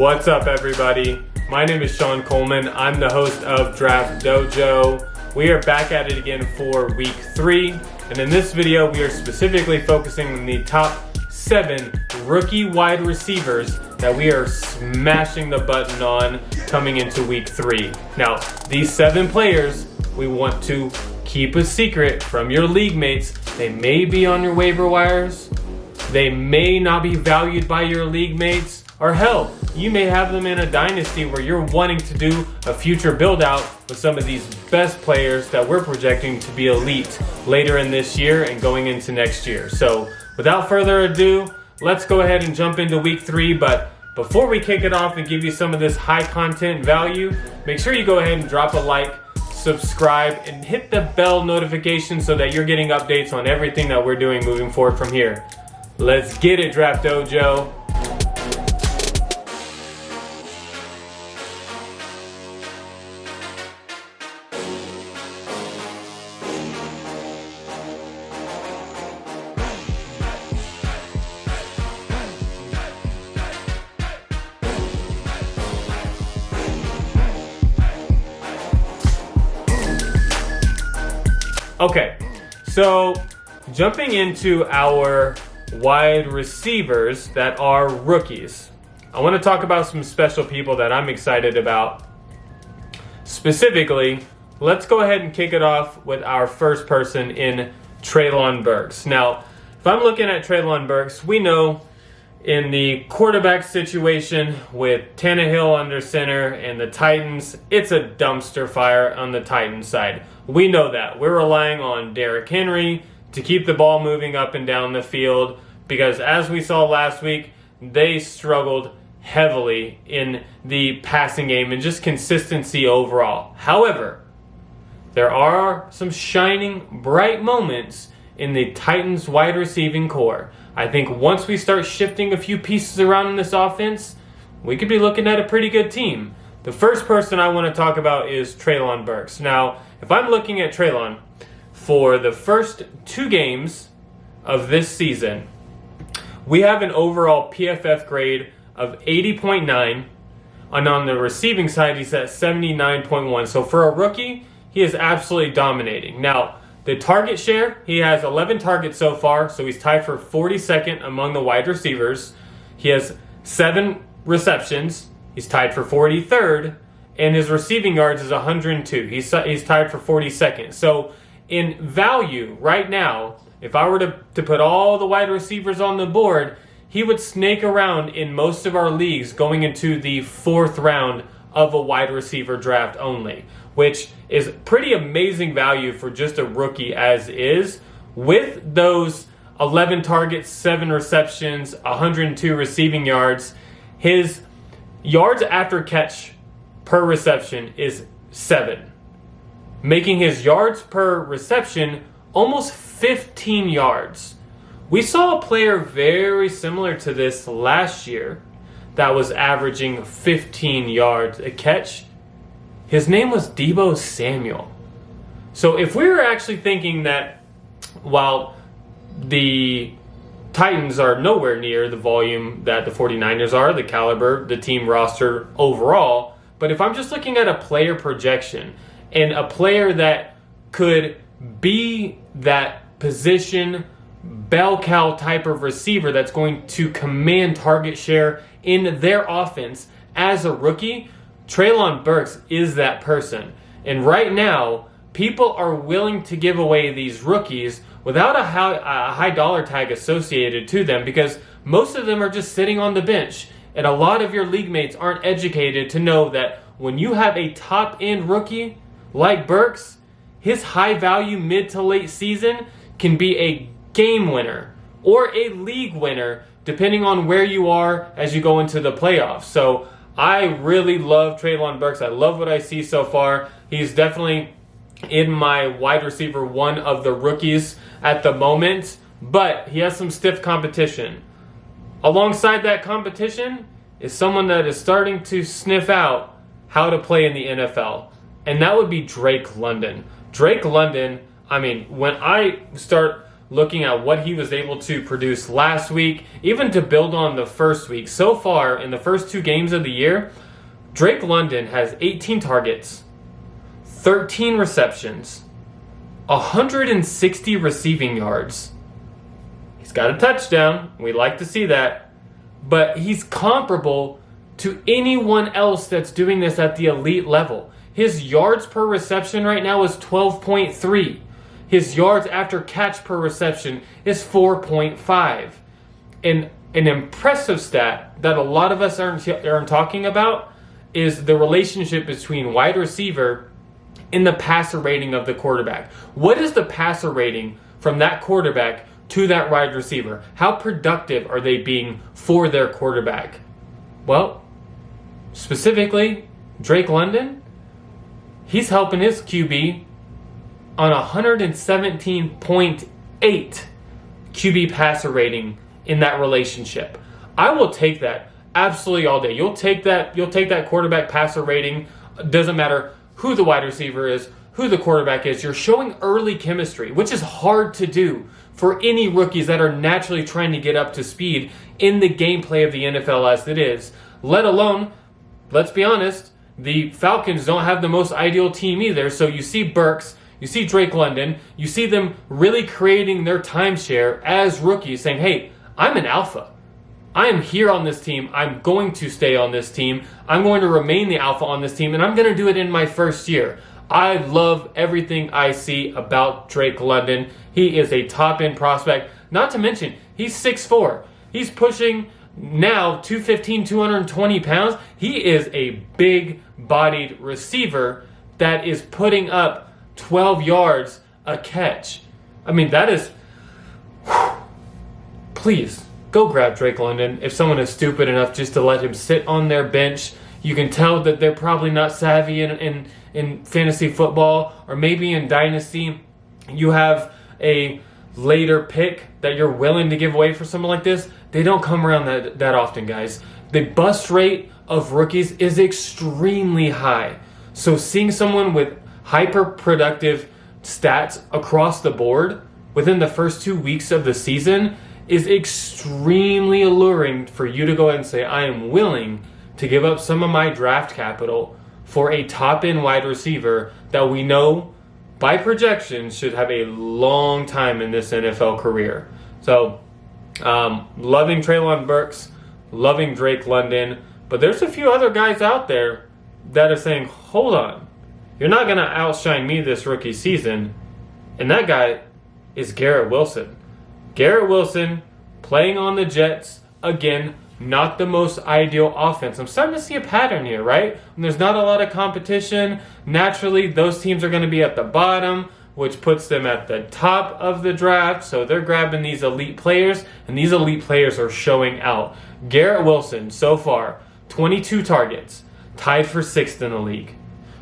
What's up, everybody? My name is Sean Coleman. I'm the host of DraftDojo. We are back at it again for week 3, and in this video we are specifically focusing on the top 7 rookie wide receivers that we are smashing the button on coming into week 3. Now, these 7 players we want to keep a secret from your league mates. They may be on your waiver wires, they may not be valued by your league mates, or hell, you may have them in a dynasty where you're wanting to do a future build out with some of these best players that we're projecting to be elite later in this year and going into next year. So without further ado, let's go ahead and jump into week 3. But before we kick it off and give you some of this high content value, make sure you go ahead and drop a like, subscribe, and hit the bell notification so that you're getting updates on everything that we're doing moving forward from here. Let's get it, Draft Dojo. Okay, so jumping into our wide receivers that are rookies, I want to talk about some special people that I'm excited about. Specifically, let's go ahead and kick it off with our first person in Treylon Burks. Now, if I'm looking at Treylon Burks, we know in the quarterback situation with Tannehill under center and the Titans, it's a dumpster fire on the Titans side. We know that. We're relying on Derrick Henry to keep the ball moving up and down the field because, as we saw last week, they struggled heavily in the passing game and just consistency overall. However, there are some shining, bright moments in the Titans wide receiving core. I think once we start shifting a few pieces around in this offense, we could be looking at a pretty good team. The first person I want to talk about is Treylon Burks. Now, if I'm looking at Treylon for the first 2 games of this season, we have an overall PFF grade of 80.9, and on the receiving side, he's at 79.1. So for a rookie, he is absolutely dominating. Now, the target share, he has 11 targets so far, so he's tied for 42nd among the wide receivers. He has 7 receptions. He's tied for 43rd, and his receiving yards is 102. He's tied for 42nd. So in value right now, if I were to put all the wide receivers on the board, he would snake around in most of our leagues going into the 4th round of a wide receiver draft only, which is pretty amazing value for just a rookie as is. With those 11 targets, 7 receptions, 102 receiving yards, his yards after catch per reception is 7, making his yards per reception almost 15 yards. We saw a player very similar to this last year that was averaging 15 yards a catch. His name was Deebo Samuel. So if we were actually thinking that while the Titans are nowhere near the volume that the 49ers are, the caliber, the team roster overall, but if I'm just looking at a player projection and a player that could be that position bell cow type of receiver that's going to command target share in their offense as a rookie, Treylon Burks is that person. And right now, people are willing to give away these rookies without a high dollar tag associated to them because most of them are just sitting on the bench. And a lot of your league mates aren't educated to know that when you have a top end rookie like Burks, his high value mid to late season can be a game winner or a league winner depending on where you are as you go into the playoffs. So I really love Treylon Burks. I love what I see so far. He's definitely in my wide receiver 1 of the rookies at the moment, but he has some stiff competition. Alongside that competition is someone that is starting to sniff out how to play in the NFL, and that would be Drake London. Drake London, I mean, when I start looking at what he was able to produce last week, even to build on the first week. So far, in the first 2 games of the year, Drake London has 18 targets, 13 receptions, 160 receiving yards. He's got a touchdown. We like to see that. But he's comparable to anyone else that's doing this at the elite level. His yards per reception right now is 12.3. His yards after catch per reception is 4.5. And an impressive stat that a lot of us aren't talking about is the relationship between wide receiver and the passer rating of the quarterback. What is the passer rating from that quarterback to that wide receiver? How productive are they being for their quarterback? Well, specifically, Drake London, he's helping his QB on 117.8 QB passer rating in that relationship. I will take that absolutely all day. You'll take that quarterback passer rating. Doesn't matter who the wide receiver is, who the quarterback is. You're showing early chemistry, which is hard to do for any rookies that are naturally trying to get up to speed in the gameplay of the NFL as it is. Let alone, let's be honest, the Falcons don't have the most ideal team either. So you see Burks, you see Drake London, you see them really creating their timeshare as rookies, saying, hey, I'm an alpha. I am here on this team. I'm going to stay on this team. I'm going to remain the alpha on this team, and I'm going to do it in my first year. I love everything I see about Drake London. He is a top-end prospect. Not to mention, he's 6'4". He's pushing now 215, 220 pounds. He is a big-bodied receiver that is putting up 12 yards a catch. I mean, that is... Please, go grab Drake London. If someone is stupid enough just to let him sit on their bench, you can tell that they're probably not savvy in fantasy football, or maybe in Dynasty, you have a later pick that you're willing to give away for someone like this. They don't come around that often, guys. The bust rate of rookies is extremely high. So seeing someone with hyper-productive stats across the board within the first 2 weeks of the season is extremely alluring for you to go ahead and say, I am willing to give up some of my draft capital for a top-end wide receiver that we know by projections should have a long time in this NFL career. So, loving Treylon Burks, loving Drake London, but there's a few other guys out there that are saying, hold on, you're not going to outshine me this rookie season. And that guy is Garrett Wilson. Garrett Wilson playing on the Jets, again, not the most ideal offense. I'm starting to see a pattern here, right? When there's not a lot of competition, naturally those teams are going to be at the bottom, which puts them at the top of the draft. So they're grabbing these elite players, and these elite players are showing out. Garrett Wilson, so far, 22 targets, tied for 6th in the league.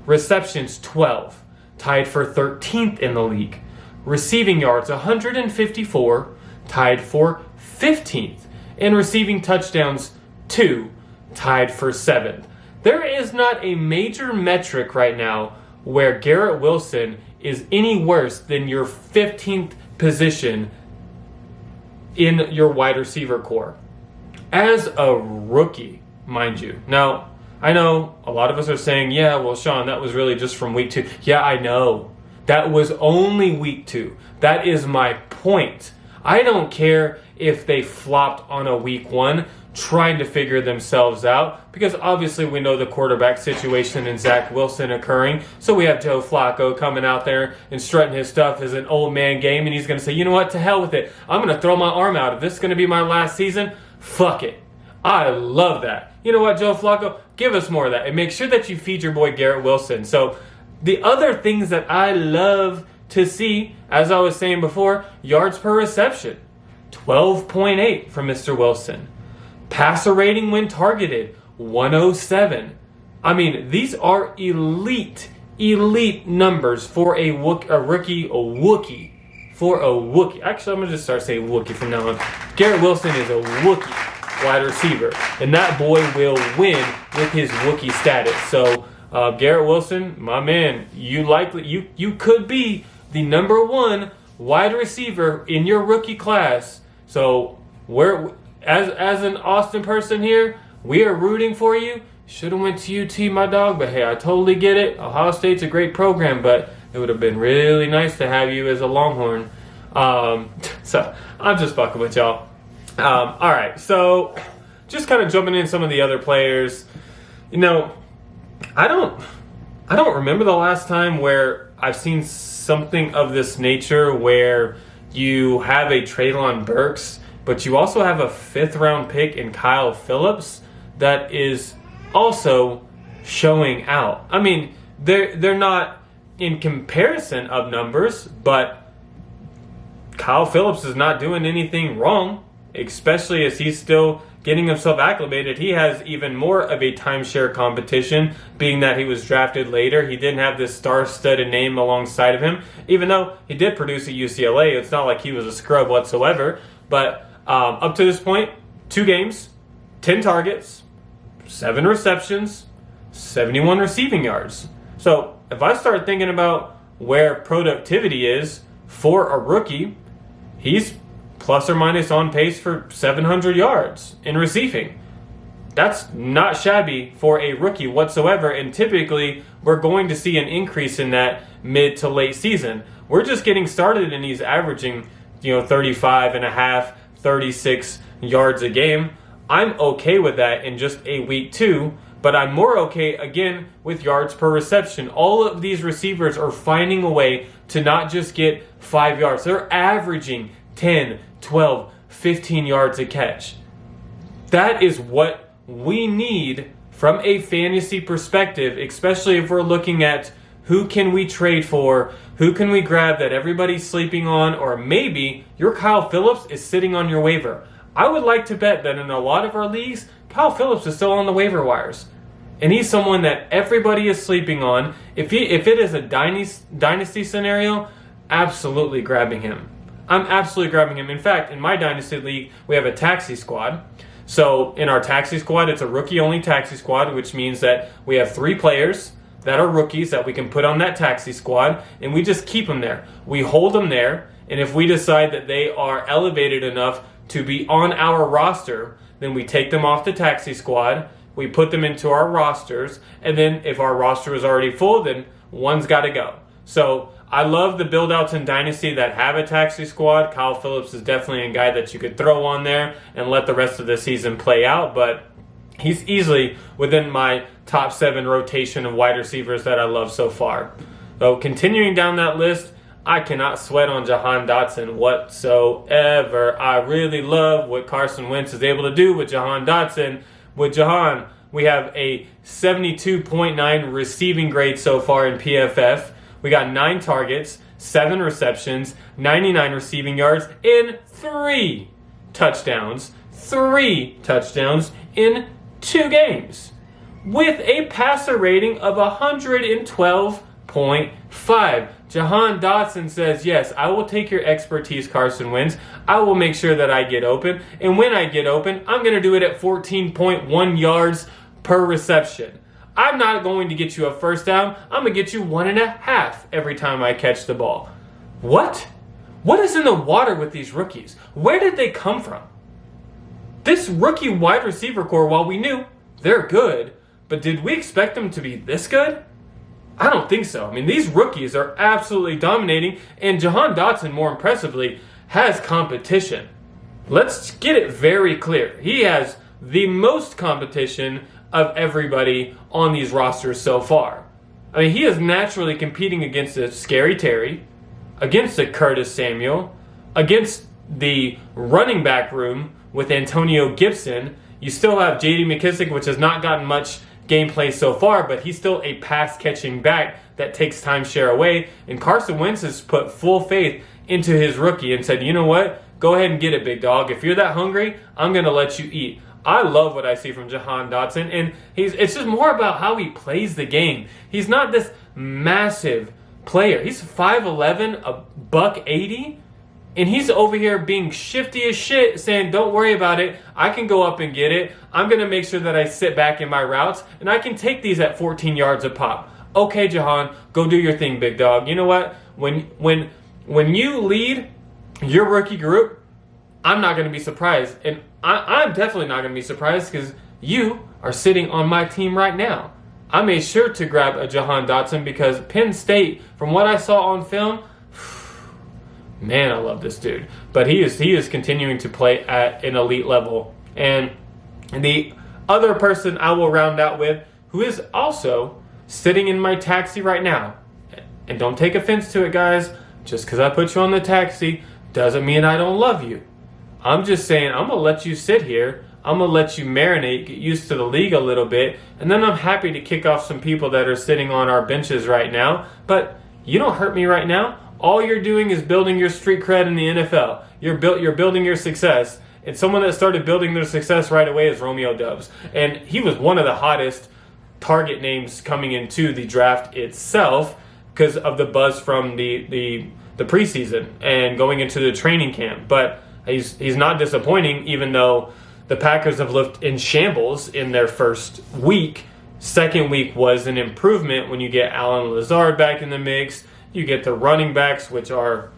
Receptions, 12, tied for 13th in the league. Receiving yards, 154, tied for 15th. And receiving touchdowns, 2, tied for 7th. There is not a major metric right now where Garrett Wilson is any worse than your 15th position in your wide receiver core. As a rookie, mind you. Now, I know a lot of us are saying, yeah, well, Sean, that was really just from week 2. Yeah, I know. That was only week 2. That is my point. I don't care if they flopped on a week 1 trying to figure themselves out, because obviously we know the quarterback situation and Zach Wilson occurring. So we have Joe Flacco coming out there and strutting his stuff as an old man game, and he's going to say, you know what, to hell with it. I'm going to throw my arm out. If this is going to be my last season, fuck it. I love that. You know what, Joe Flacco? Give us more of that. And make sure that you feed your boy Garrett Wilson. So the other things that I love to see, as I was saying before, yards per reception. 12.8 from Mr. Wilson. Passer rating when targeted, 107. I mean, these are elite numbers for a rookie. Actually, I'm going to just start saying Wookie from now on. Garrett Wilson is a Wookie wide receiver, and that boy will win with his Wookie status. So, Garrett Wilson, my man, you could be the number 1 wide receiver in your rookie class. So we're as an Austin person here, we are rooting for you. Should have went to UT, my dog, but hey, I totally get it. Ohio State's a great program, but it would have been really nice to have you as a Longhorn. So I'm just fucking with y'all. All right, so just kind of jumping in some of the other players. You know, I don't remember the last time where I've seen something of this nature where you have a Treylon Burks, but you also have a 5th round pick in Kyle Phillips that is also showing out. I mean, they're not in comparison of numbers, but Kyle Phillips is not doing anything wrong, especially as he's still getting himself acclimated. He has even more of a timeshare competition, being that he was drafted later. He didn't have this star-studded name alongside of him, even though he did produce at UCLA. It's not like he was a scrub whatsoever. But up to this point, 2 games, 10 targets, 7 receptions, 71 receiving yards. So if I start thinking about where productivity is for a rookie, he's plus or minus on pace for 700 yards in receiving. That's not shabby for a rookie whatsoever, and typically we're going to see an increase in that mid to late season. We're just getting started and he's averaging, 35 and a half, 36 yards a game. I'm okay with that in just a week 2, but I'm more okay, again, with yards per reception. All of these receivers are finding a way to not just get 5 yards. They're averaging 10, 12, 15 yards a catch. That is what we need from a fantasy perspective, especially if we're looking at who can we trade for, who can we grab that everybody's sleeping on, or maybe your Kyle Phillips is sitting on your waiver. I would like to bet that in a lot of our leagues, Kyle Phillips is still on the waiver wires. And he's someone that everybody is sleeping on. If it is a dynasty scenario, absolutely grabbing him. I'm absolutely grabbing him. In fact, in my dynasty league, we have a taxi squad. So in our taxi squad, it's a rookie-only taxi squad, which means that we have 3 players that are rookies that we can put on that taxi squad, and we just keep them there. We hold them there, and if we decide that they are elevated enough to be on our roster, then we take them off the taxi squad, we put them into our rosters, and then if our roster is already full, then one's got to go. So I love the build-outs in Dynasty that have a taxi squad. Kyle Phillips is definitely a guy that you could throw on there and let the rest of the season play out, but he's easily within my top 7 rotation of wide receivers that I love so far. So continuing down that list, I cannot sweat on Jahan Dotson whatsoever. I really love what Carson Wentz is able to do with Jahan Dotson. With Jahan, we have a 72.9 receiving grade so far in PFF. We got 9 targets, 7 receptions, 99 receiving yards, and 3 touchdowns. 3 touchdowns in 2 games. With a passer rating of 112.5. Jahan Dotson says, yes, I will take your expertise, Carson Wentz. I will make sure that I get open. And when I get open, I'm going to do it at 14.1 yards per reception. I'm not going to get you a first down. I'm going to get you 1.5 every time I catch the ball. What? What is in the water with these rookies? Where did they come from? This rookie wide receiver core, while we knew they're good, but did we expect them to be this good? I don't think so. I mean, these rookies are absolutely dominating, and Jahan Dotson, more impressively, has competition. Let's get it very clear. He has the most competition of everybody on these rosters so far. I mean, he is naturally competing against a Scary Terry, against a Curtis Samuel, against the running back room with Antonio Gibson. You still have J.D. McKissick, which has not gotten much gameplay so far, but he's still a pass-catching back that takes timeshare away. And Carson Wentz has put full faith into his rookie and said, you know what? Go ahead and get it, big dog. If you're that hungry, I'm going to let you eat. I love what I see from Jahan Dotson, and it's just more about how he plays the game. He's not this massive player. He's 5'11", $180, and he's over here being shifty as shit, saying, don't worry about it. I can go up and get it. I'm going to make sure that I sit back in my routes, and I can take these at 14 yards a pop. Okay, Jahan, go do your thing, big dog. You know what? When when you lead your rookie group, I'm not going to be surprised. And I'm definitely not going to be surprised because you are sitting on my team right now. I made sure to grab a Jahan Dotson because Penn State, from what I saw on film, man, I love this dude. But he is continuing to play at an elite level. And the other person I will round out with, who is also sitting in my taxi right now, and don't take offense to it, guys, just because I put you on the taxi doesn't mean I don't love you. I'm just saying I'm going to let you sit here. I'm going to let you marinate, get used to the league a little bit, and then I'm happy to kick off some people that are sitting on our benches right now. But you don't hurt me right now. All you're doing is building your street cred in the NFL. You're building your success. And someone that started building their success right away is Romeo Doubs. And he was one of the hottest target names coming into the draft itself because of the buzz from the preseason and going into the training camp. But he's not disappointing, even though the Packers have looked in shambles in their first week. Second week was an improvement when you get Allen Lazard back in the mix. You get the running backs, which are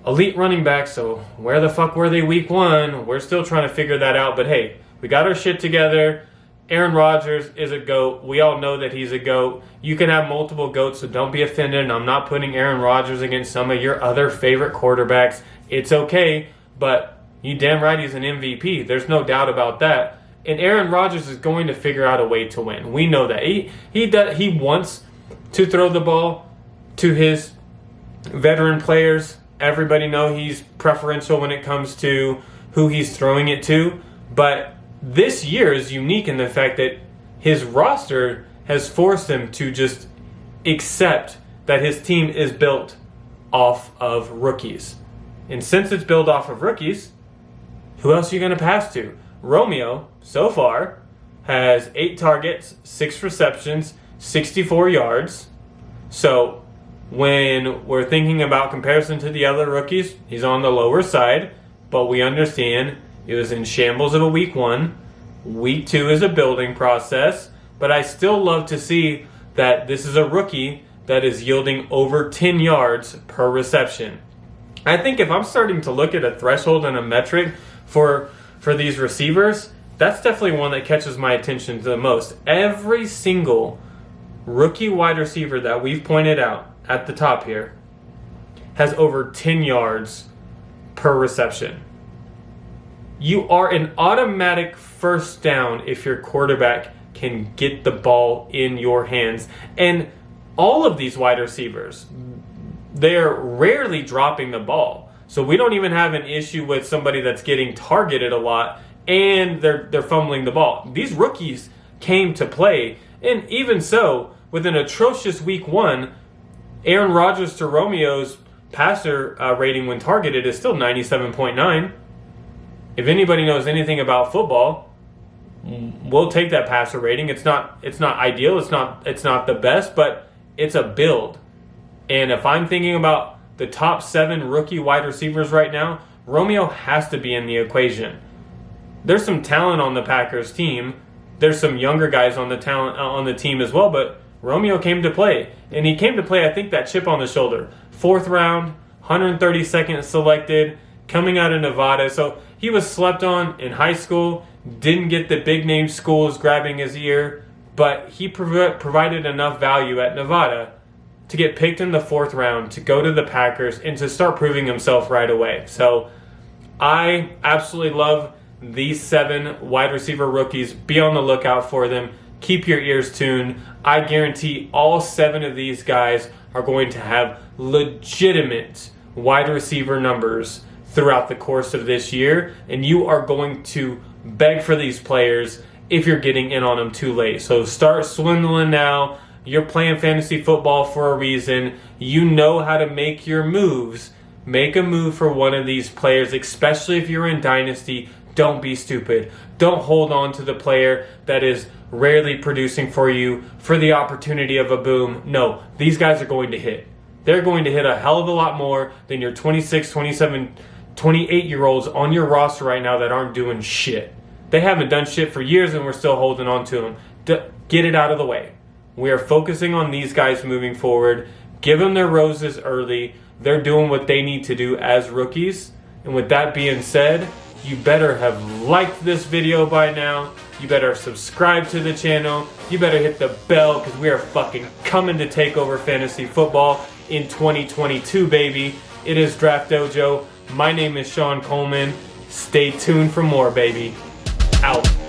elite running backs. So where the fuck were they week one? We're still trying to figure that out. But hey, we got our shit together. Aaron Rodgers is a GOAT. We all know that he's a GOAT. You can have multiple GOATs, so don't be offended. And I'm not putting Aaron Rodgers against some of your other favorite quarterbacks. It's okay, but you damn right he's an MVP. There's no doubt about that. And Aaron Rodgers is going to figure out a way to win. We know that. He wants to throw the ball to his veteran players. Everybody know he's preferential when it comes to who he's throwing it to. But this year is unique in the fact that his roster has forced him to just accept that his team is built off of rookies. And since it's built off of rookies, who else are you going to pass to? Romeo, so far, has 8 targets, 6 receptions, 64 yards. So when we're thinking about comparison to the other rookies, he's on the lower side. But we understand it was in shambles of a week 1. Week 2 is a building process. But I still love to see that this is a rookie that is yielding over 10 yards per reception. I think if I'm starting to look at a threshold and a metric for these receivers, that's definitely one that catches my attention the most. Every single rookie wide receiver that we've pointed out at the top here has over 10 yards per reception. You are an automatic first down if your quarterback can get the ball in your hands. And all of these wide receivers, they're rarely dropping the ball. So we don't even have an issue with somebody that's getting targeted a lot and they're fumbling the ball. These rookies came to play. And even so, with an atrocious week 1, Aaron Rodgers to Romeo's passer rating when targeted is still 97.9. If anybody knows anything about football, we'll take that passer rating. It's not ideal. It's not the best, but it's a build. And if I'm thinking about the top 7 rookie wide receivers right now, Romeo has to be in the equation. There's some talent on the Packers team. There's some younger guys on the team as well, but Romeo came to play. And he came to play, I think, that chip on the shoulder. 4th round, 132nd selected, coming out of Nevada. So he was slept on in high school, didn't get the big name schools grabbing his ear, but he provided enough value at Nevada to get picked in the 4th round, to go to the Packers, and to start proving himself right away. So I absolutely love these 7 wide receiver rookies. Be on the lookout for them. Keep your ears tuned. I guarantee all 7 of these guys are going to have legitimate wide receiver numbers throughout the course of this year, and you are going to beg for these players if you're getting in on them too late. So start swindling now. You're playing fantasy football for a reason. You know how to make your moves. Make a move for one of these players, especially if you're in Dynasty. Don't be stupid. Don't hold on to the player that is rarely producing for you for the opportunity of a boom. No, these guys are going to hit. They're going to hit a hell of a lot more than your 26, 27, 28-year-olds on your roster right now that aren't doing shit. They haven't done shit for years and we're still holding on to them. Get it out of the way. We are focusing on these guys moving forward. Give them their roses early. They're doing what they need to do as rookies. And with that being said, you better have liked this video by now. You better subscribe to the channel. You better hit the bell because we are fucking coming to take over fantasy football in 2022, baby. It is DraftDojo. My name is Sean Coleman. Stay tuned for more, baby. Out.